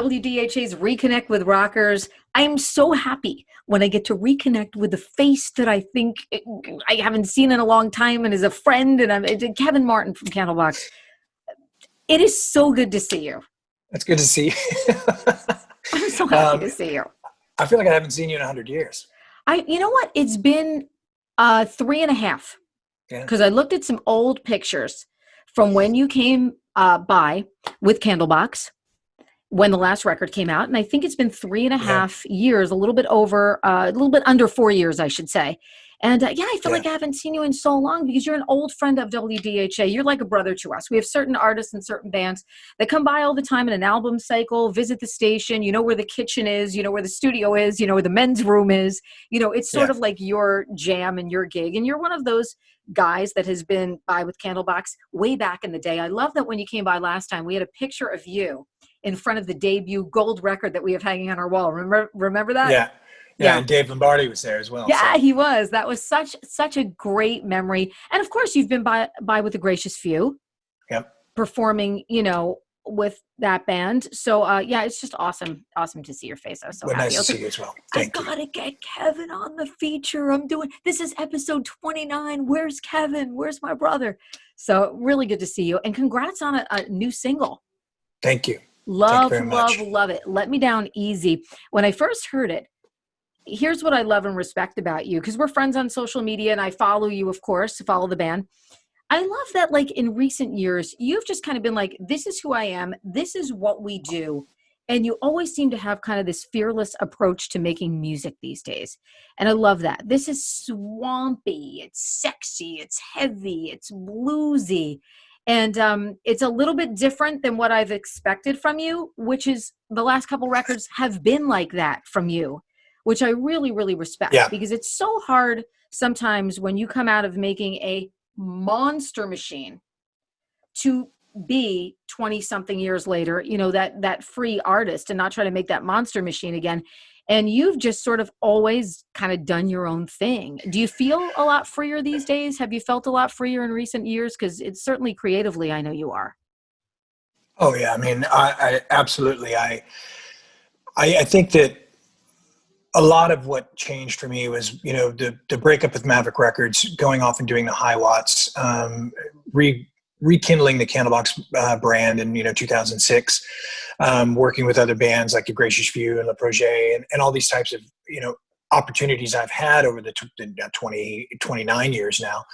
WDHA's Reconnect with Rockers. I'm so happy when I get to reconnect with the face that I think I haven't seen in a long time and is a friend, and it's Kevin Martin from Candlebox. It is so good to see you. It's good to see you. I'm so happy to see you. I feel like I haven't seen you in 100 years. You know what? It's been 3.5. Because I looked at some old pictures from when you came by with Candlebox, when the last record came out. And I think it's been 3.5 years, a little bit under 4 years, I should say. And I feel like I haven't seen you in so long because you're an old friend of WDHA. You're like a brother to us. We have certain artists and certain bands that come by all the time in an album cycle, visit the station. You know where the kitchen is, you know where the studio is, you know where the men's room is. You know, it's sort of like your jam and your gig. And you're one of those guys that has been by with Candlebox way back in the day. I love that when you came by last time, we had a picture of you in front of the debut gold record that we have hanging on our wall. Remember that? Yeah, and Dave Lombardi was there as well. Yeah, so. He was. That was such a great memory. And of course, you've been by with the Gracious Few. Yep. Performing, with that band. So, it's just awesome to see your face. I was so happy. Nice to see you as well. Thank you. I gotta get Kevin on the feature. This is episode 29. Where's Kevin? Where's my brother? So really good to see you. And congrats on a new single. Thank you. Love it. Let Me Down Easy. When I first heard it, here's what I love and respect about you, because we're friends on social media and I follow you, of course, to follow the band. I love that, like, in recent years, you've just kind of been like, this is who I am. This is what we do. And you always seem to have kind of this fearless approach to making music these days. And I love that. This is swampy. It's sexy. It's heavy. It's bluesy. And it's a little bit different than what I've expected from you, which is the last couple records have been like that from you, which I really, really respect. Because it's so hard sometimes when you come out of making a monster machine to be 20 something years later, that free artist, and not try to make that monster machine again. And you've just sort of always kind of done your own thing. Do you feel a lot freer these days? Have you felt a lot freer in recent years? Because it's certainly creatively, I know you are. Oh yeah. I mean, I absolutely. I think that a lot of what changed for me was, the breakup with Maverick Records, going off and doing the High Watts, rekindling the Candlebox brand in 2006, working with other bands like the Gracious Few and Le Projet, and all these types of opportunities I've had over the 29 years now.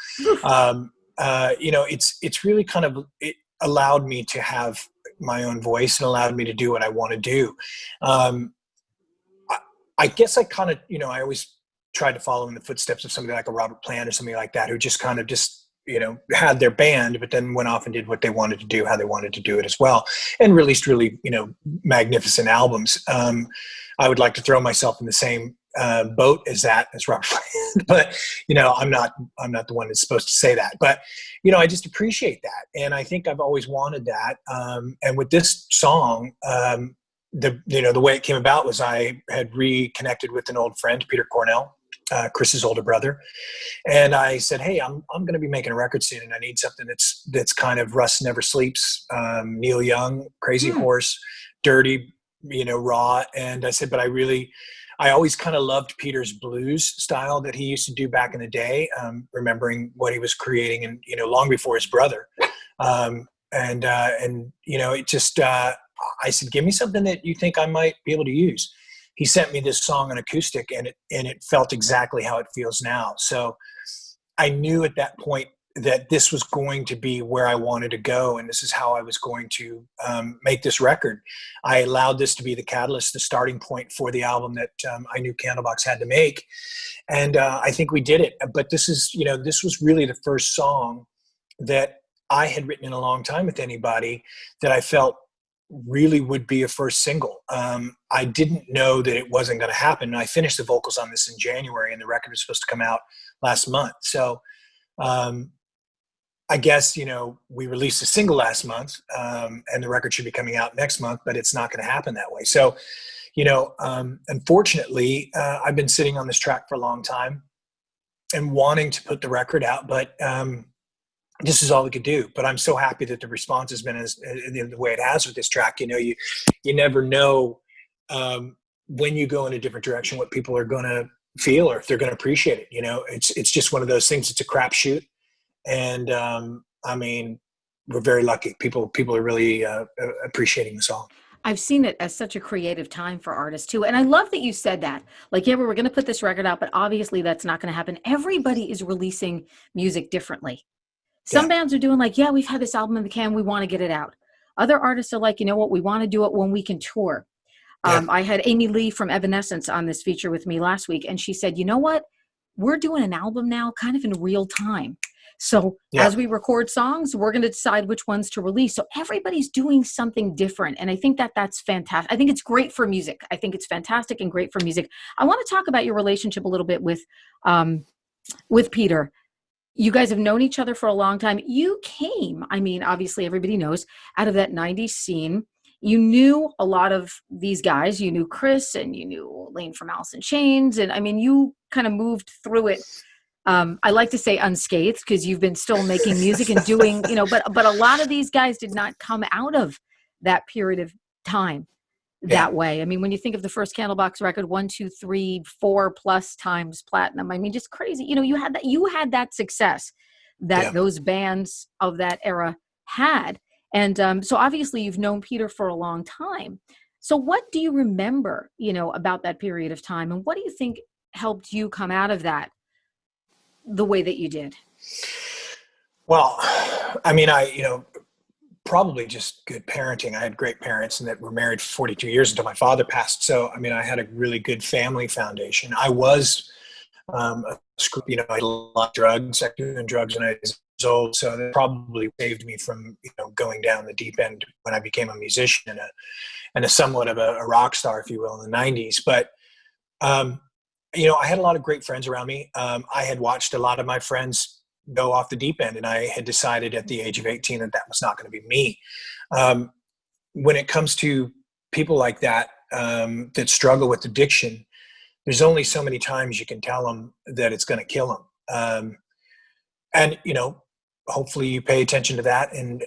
It's really kind of, it allowed me to have my own voice and allowed me to do what I want to do. I guess I kind of, I always tried to follow in the footsteps of somebody like a Robert Plant or somebody like that, who just kind of had their band, but then went off and did what they wanted to do, how they wanted to do it as well, and released really, magnificent albums. I would like to throw myself in the same boat as Robert Plant, but I'm not the one that's supposed to say that. But I just appreciate that, and I think I've always wanted that. And with this song, the way it came about was I had reconnected with an old friend, Peter Cornell, Chris's older brother. And I said, hey, I'm going to be making a record soon, and I need something that's kind of Rust Never Sleeps, Neil Young, Crazy Horse, dirty, raw. And I said, but I always kind of loved Peter's blues style that he used to do back in the day, remembering what he was creating and, long before his brother. It just, I said, give me something that you think I might be able to use. He sent me this song on acoustic, and it felt exactly how it feels now. So I knew at that point that this was going to be where I wanted to go, and this is how I was going to make this record. I allowed this to be the catalyst, the starting point for the album that I knew Candlebox had to make. And I think we did it. But this was really the first song that I had written in a long time with anybody that I felt really would be a first single. I didn't know that it wasn't going to happen. I finished the vocals on this in January, and the record was supposed to come out last month. So I guess, we released a single last month, and the record should be coming out next month, but it's not going to happen that way. So, unfortunately, I've been sitting on this track for a long time and wanting to put the record out, but this is all we could do. But I'm so happy that the response has been as the way it has with this track. You never know when you go in a different direction what people are going to feel or if they're going to appreciate it. It's just one of those things. It's a crapshoot, and I mean, we're very lucky. People are really appreciating the song. I've seen it as such a creative time for artists too. And I love that you said that. Like, yeah, we were going to put this record out, but obviously that's not going to happen. Everybody is releasing music differently. Some Yeah, bands are doing like, yeah, we've had this album in the can, we want to get it out. Other artists are like, you know what, we want to do it when we can tour. yeah, I had Amy Lee from Evanescence on this feature with me last week, and she said, you know what, we're doing an album now kind of in real time. So yeah, as we record songs, we're going to decide which ones to release. So everybody's doing something different. And I think that that's fantastic. I think it's great for music. I think it's fantastic and great for music. I want to talk about your relationship a little bit with Peter. You guys have known each other for a long time. You came, I mean, obviously everybody knows, out of that 90s scene. You knew a lot of these guys. You knew Chris and you knew Lane from Alice in Chains. And I mean, you kind of moved through it. I like to say unscathed because you've been still making music and doing, but a lot of these guys did not come out of that period of time yeah, that way. I mean, when you think of the first Candlebox record, 1, 2, 3, 4+ times platinum, I mean, just crazy. You had that success that yeah. those bands of that era had. And so obviously you've known Peter for a long time. So what do you remember, about that period of time? And what do you think helped you come out of that the way that you did? Well, I mean, probably just good parenting. I had great parents and that were married for 42 years until my father passed. So, I mean, I had a really good family foundation. I was I had a lot of drugs. I was doing drugs when I was old. So that probably saved me from, going down the deep end when I became a musician and a somewhat of a rock star, if you will, in the 90s. But, I had a lot of great friends around me. I had watched a lot of my friends go off the deep end, and I had decided at the age of 18 that was not going to be me. When it comes to people like that, that struggle with addiction, there's only so many times you can tell them that it's going to kill them. And hopefully you pay attention to that and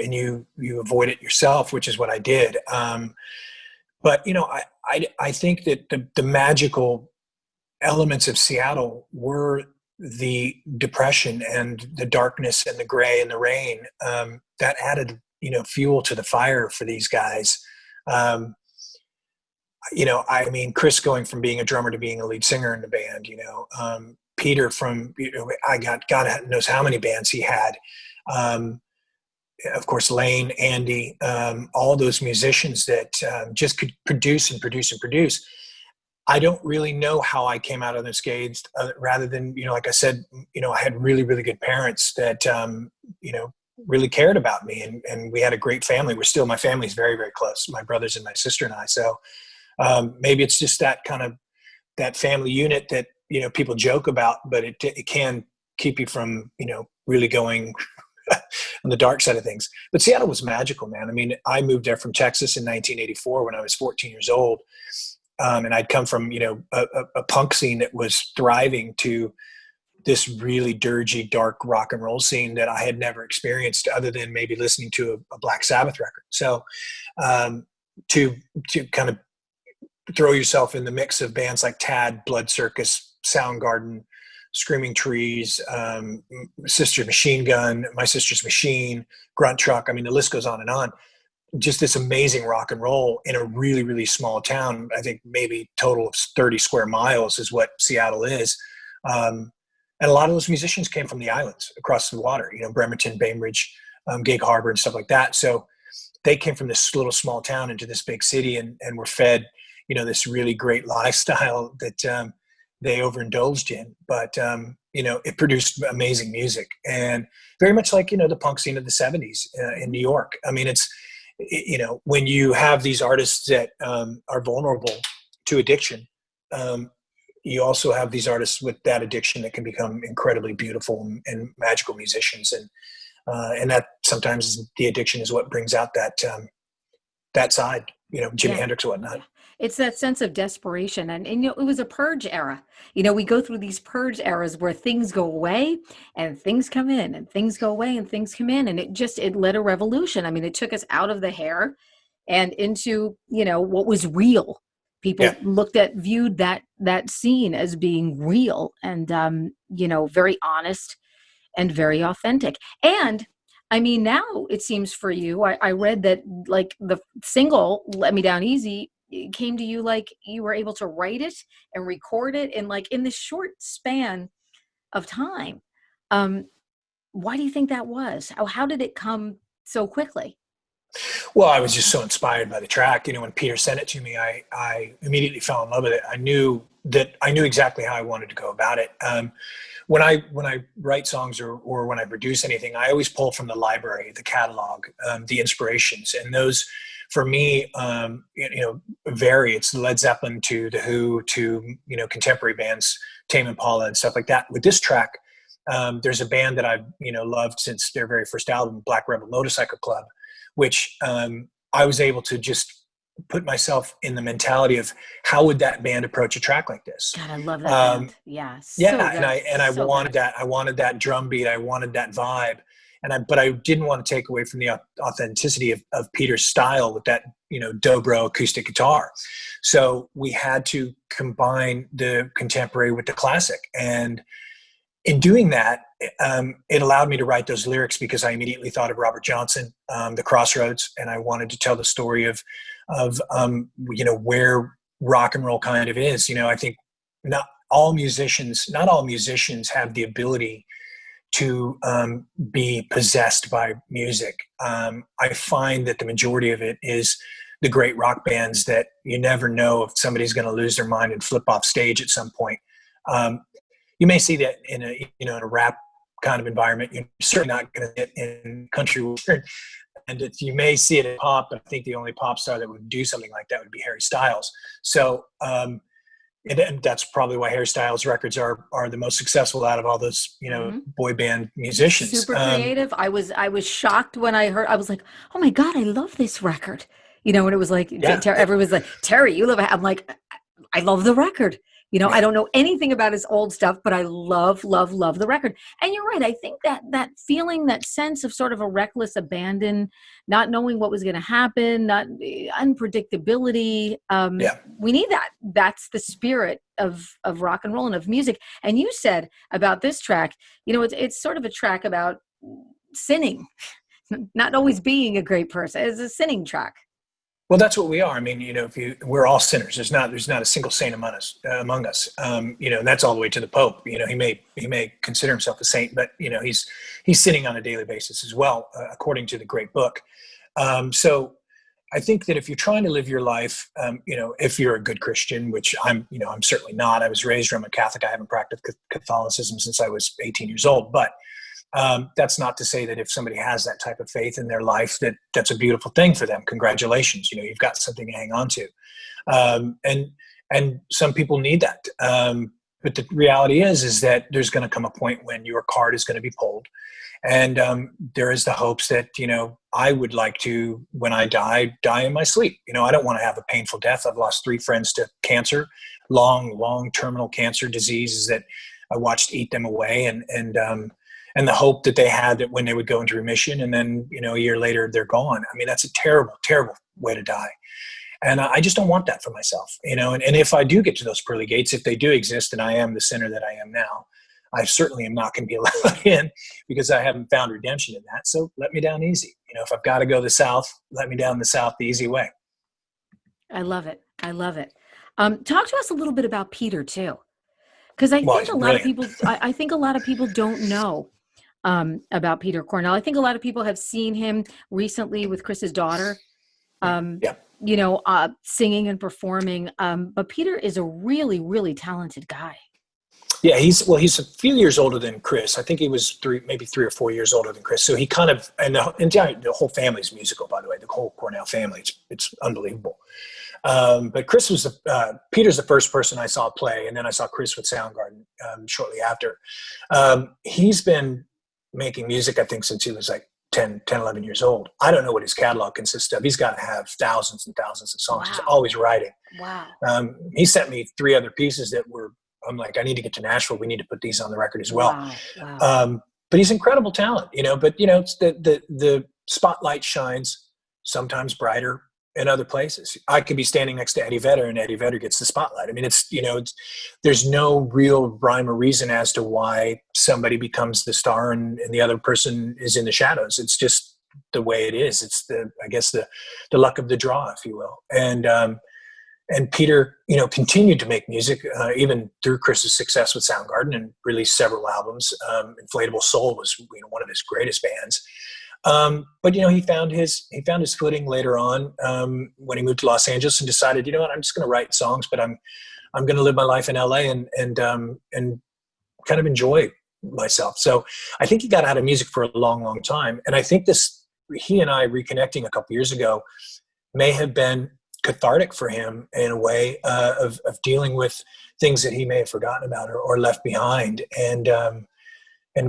you avoid it yourself, which is what I did. But I think that the magical elements of Seattle were the depression and the darkness and the gray and the rain, that added, fuel to the fire for these guys. I mean, Chris going from being a drummer to being a lead singer in the band, Peter from, God knows how many bands he had. Of course, Lane, Andy, all those musicians that just could produce and produce and produce. I don't really know how I came out unscathed, rather than, like I said, I had really, really good parents that, really cared about me, and we had a great family. My family's very, very close, my brothers and my sister and I. So maybe it's just that kind of that family unit that, people joke about, but it can keep you from, really going on the dark side of things. But Seattle was magical, man. I mean, I moved there from Texas in 1984 when I was 14 years old. And I'd come from, a punk scene that was thriving to this really dirgy, dark rock and roll scene that I had never experienced other than maybe listening to a Black Sabbath record. So to kind of throw yourself in the mix of bands like Tad, Blood Circus, Soundgarden, Screaming Trees, Sister Machine Gun, My Sister's Machine, Grunt Truck. I mean, the list goes on and on. Just this amazing rock and roll in a really, really small town. I think maybe total of 30 square miles is what Seattle is. And a lot of those musicians came from the islands across the water, Bremerton, Bainbridge, Gig Harbor and stuff like that. So they came from this little small town into this big city and were fed, this really great lifestyle that they overindulged in. But, it produced amazing music, and very much like, the punk scene of the 70s in New York. I mean, it's, when you have these artists that are vulnerable to addiction, you also have these artists with that addiction that can become incredibly beautiful and magical musicians. And that sometimes the addiction is what brings out that side, Jimi Hendrix and whatnot. It's that sense of desperation. And it was a purge era. We go through these purge eras where things go away and things come in and things go away and things come in. And it led a revolution. I mean, it took us out of the hair and into, what was real. Yeah. People viewed that scene as being real and, very honest and very authentic. And I mean, now it seems for you, I read that like the single Let Me Down Easy, it came to you like you were able to write it and record it in this short span of time. Why do you think that was? How did it come so quickly? Well, I was just so inspired by the track. When Peter sent it to me, I immediately fell in love with it. I knew exactly how I wanted to go about it. When I write songs or when I produce anything, I always pull from the library, the catalog, the inspirations, and those for me, vary. It's Led Zeppelin to The Who to contemporary bands, Tame Impala and stuff like that. With this track, there's a band that I've loved since their very first album, Black Rebel Motorcycle Club, which I was able to just put myself in the mentality of how would that band approach a track like this. God, I love that band. Yeah, I wanted that. I wanted that drum beat. I wanted that vibe, but I didn't want to take away from the authenticity of Peter's style with that dobro acoustic guitar. So we had to combine the contemporary with the classic, and in doing that, it allowed me to write those lyrics because I immediately thought of Robert Johnson, The Crossroads, and I wanted to tell the story of where rock and roll kind of is. I think not all musicians have the ability to be possessed by music. I find that the majority of it is the great rock bands that you never know if somebody's going to lose their mind and flip off stage at some point. You may see that in a rap kind of environment. You're certainly not going to get in country. And you may see it in pop, but I think the only pop star that would do something like that would be Harry Styles. So, and that's probably why Harry Styles records are the most successful out of all those, boy band musicians. Super creative. I was shocked when I heard, I was like, oh my God, I love this record. And it was like, everyone was like, Terry, you love it. I'm like, I love the record. I don't know anything about his old stuff, but I love, love, love the record. And you're right. I think that feeling, that sense of sort of a reckless abandon, not knowing what was going to happen, not unpredictability. We need that. That's the spirit of rock and roll and of music. And you said about this track, it's sort of a track about sinning, not always being a great person. It's a sinning track. Well, that's what we are. I mean, we're all sinners. There's not a single saint among us. And that's all the way to the Pope. He may consider himself a saint, but he's sinning on a daily basis as well, according to the great book. So I think that if you're trying to live your life, if you're a good Christian, which I'm certainly not. I was raised Roman Catholic. I haven't practiced Catholicism since I was 18 years old, but that's not to say that if somebody has that type of faith in their life, that's a beautiful thing for them. Congratulations. You've got something to hang on to. And some people need that. But the reality is that there's going to come a point when your card is going to be pulled. And there is the hopes that, I would like to, when I die in my sleep. I don't want to have a painful death. I've lost 3 friends to cancer, long terminal cancer diseases that I watched eat them away. And the hope that they had that when they would go into remission and then, a year later, they're gone. I mean, that's a terrible, terrible way to die. And I just don't want that for myself, and if I do get to those pearly gates, if they do exist and I am the sinner that I am now, I certainly am not going to be allowed in because I haven't found redemption in that. So let me down easy. If I've got to go the south, let me down the south the easy way. I love it. I love it. Talk to us a little bit about Peter too. Because I think a lot of people don't know about Peter Cornell. I think a lot of people have seen him recently with Chris's daughter, singing and performing. But Peter is a really, really talented guy. Yeah, he's a few years older than Chris. I think he was maybe 3 or 4 years older than Chris. So he kind of, and the whole family's musical, by the way, the whole Cornell family. It's unbelievable. But Chris was Peter's the first person I saw play, and then I saw Chris with Soundgarden shortly after. He's been making music, I think, since he was like 10, 11 years old. I don't know what his catalog consists of. He's got to have thousands and thousands of songs. Wow. He's always writing. Wow. He sent me 3 other pieces that I'm like, I need to get to Nashville. We need to put these on the record as well. Wow. Wow. But he's incredible talent, but it's the spotlight shines sometimes brighter in other places. I could be standing next to Eddie Vedder and Eddie Vedder gets the spotlight. I mean, there's no real rhyme or reason as to why somebody becomes the star and the other person is in the shadows. It's just the way it is. It's the luck of the draw, if you will. And Peter, continued to make music, even through Chris's success with Soundgarden, and released several albums. Inflatable Soul was one of his greatest bands. But he found his footing later on when he moved to Los Angeles and decided, I'm just going to write songs, but I'm going to live my life in LA and kind of enjoy myself. So I think he got out of music for a long, long time, and I think he and I reconnecting a couple years ago may have been cathartic for him in a way of dealing with things that he may have forgotten about or left behind. And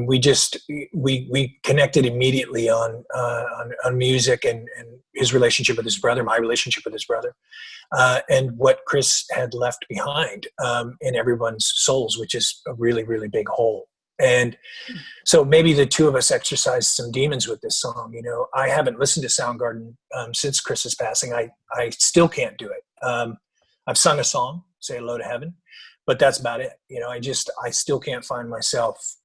we connected immediately on music and his relationship with his brother, my relationship with his brother, and what Chris had left behind in everyone's souls, which is a really, really big hole. And so maybe the two of us exercised some demons with this song. I haven't listened to Soundgarden since Chris's passing. I still can't do it. I've sung a song, Say Hello to Heaven, but that's about it. I still can't find myself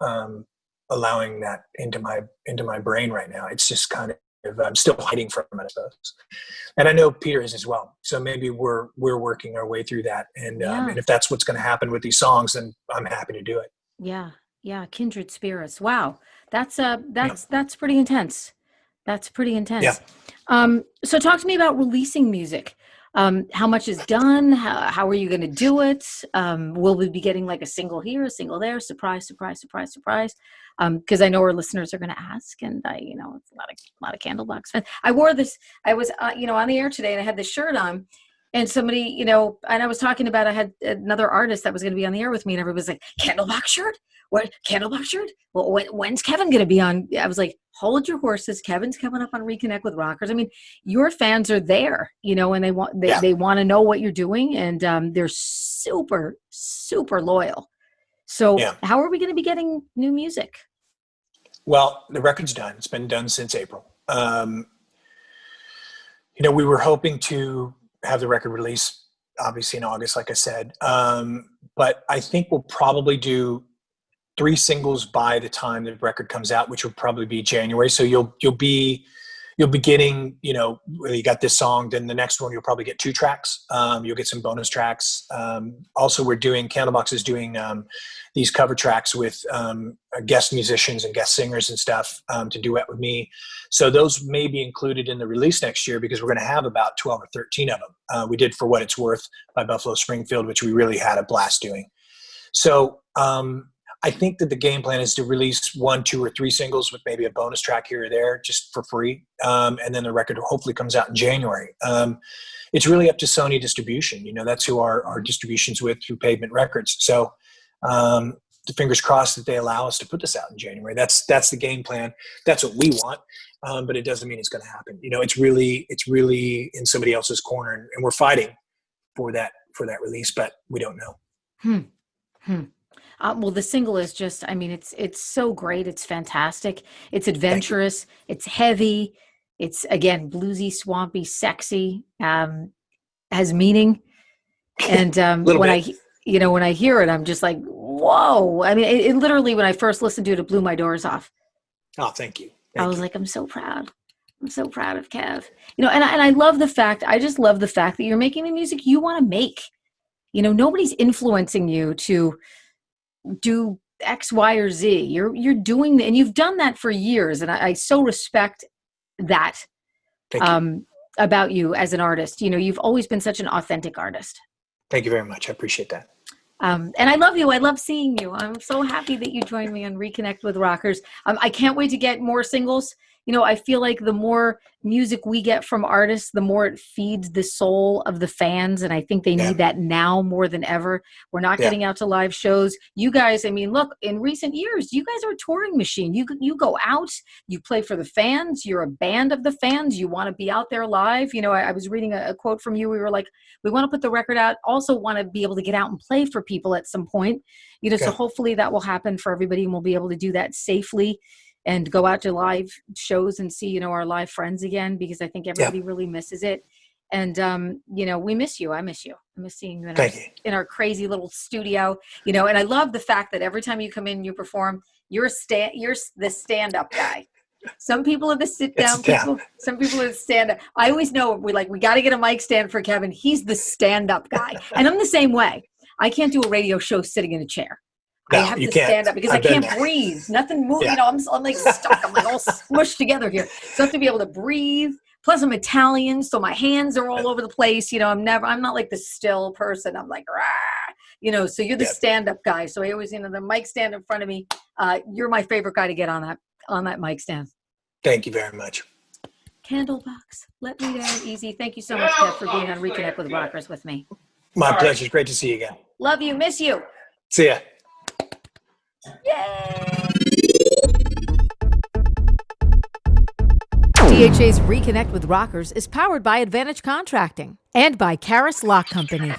allowing that into my brain right now. It's just kind of, I'm still hiding from it, I suppose. And I know Peter is as well. So maybe we're working our way through that. And if that's what's going to happen with these songs, then I'm happy to do it. Yeah. Yeah. Kindred spirits. Wow. That's pretty intense. That's pretty intense. Yeah. So talk to me about releasing music. How much is done? How are you going to do it? Will we be getting like a single here, a single there? Surprise, surprise, surprise, surprise. Because I know our listeners are going to ask, and it's a lot of Candlebox fans. I wore this. I was, on the air today, and I had this shirt on, and somebody, and I was talking about, I had another artist that was going to be on the air with me, and everybody was like, Candlebox shirt? What, Candlebox shirt? Well, when's Kevin going to be on? I was like, hold your horses. Kevin's coming up on Reconnect with Rockers. I mean, your fans are there, and they want to know what you're doing, and they're super, super loyal. So how are we going to be getting new music? Well, the record's done. It's been done since April. We were hoping to have the record release, obviously in August, like I said. But I think we'll probably do 3 singles by the time the record comes out, which will probably be January. So you'll be getting, you got this song, then the next one, you'll probably get 2 tracks. You'll get some bonus tracks. Also, Candlebox is doing these cover tracks with guest musicians and guest singers and stuff to duet with me. So those may be included in the release next year, because we're going to have about 12 or 13 of them. We did For What It's Worth by Buffalo Springfield, which we really had a blast doing. So I think that the game plan is to release 1, 2, or 3 singles with maybe a bonus track here or there, just for free. And then the record hopefully comes out in January. It's really up to Sony Distribution. That's who our distribution's with, through Pavement Records. So the fingers crossed that they allow us to put this out in January. That's the game plan. That's what we want. But it doesn't mean it's going to happen. It's really in somebody else's corner, and we're fighting for that release, but we don't know. Well, the single is just, it's so great. It's fantastic. It's adventurous. It's heavy. It's, again, bluesy, swampy, sexy, has meaning. And when I hear it, I'm just like, whoa. It literally, when I first listened to it, it blew my doors off. Oh, thank you. I was like, I'm so proud. I'm so proud of Kev. And I love the fact, I just love the fact that you're making the music you want to make. Nobody's influencing you to do X, Y, or Z. You're doing and you've done that for years. And I so respect that about you as an artist. You've always been such an authentic artist. Thank you very much. I appreciate that. And I love you. I love seeing you. I'm so happy that you joined me on Reconnect with Rockers. I can't wait to get more singles. I feel like the more music we get from artists, the more it feeds the soul of the fans. And I think they Yeah. need that now more than ever. We're not Yeah. getting out to live shows. You guys, I mean, look, in recent years, you guys are a touring machine. You go out, you play for the fans, you're a band of the fans, you want to be out there live. I was reading a quote from you. We were like, we want to put the record out, also want to be able to get out and play for people at some point. So hopefully that will happen for everybody, and we'll be able to do that safely and go out to live shows and see, our live friends again, because I think everybody really misses it. And, we miss you. I miss you. I miss seeing you in our crazy little studio, and I love the fact that every time you come in and you perform, you're the stand-up guy. Some people are the sit-down people. Some people are the stand-up. I always know we got to get a mic stand for Kevin. He's the stand-up guy. And I'm the same way. I can't do a radio show sitting in a chair. No, I have to stand up because I can't breathe. Nothing moves. Yeah. I'm like stuck. I'm like all smushed together here. So I have to be able to breathe. Plus I'm Italian, so my hands are all over the place. I'm not like the still person. I'm like, rah, so you're the stand-up guy. So I always, the mic stand in front of me. You're my favorite guy to get on that mic stand. Thank you very much. Candlebox, let me down easy. Thank you so much, Kev, for being on Reconnect with Rockers with me. My pleasure. It's great to see you again. Love you. Miss you. See ya. Yay! WDHA's Reconnect with Rockers is powered by Advantage Contracting and by Karis Lock Company.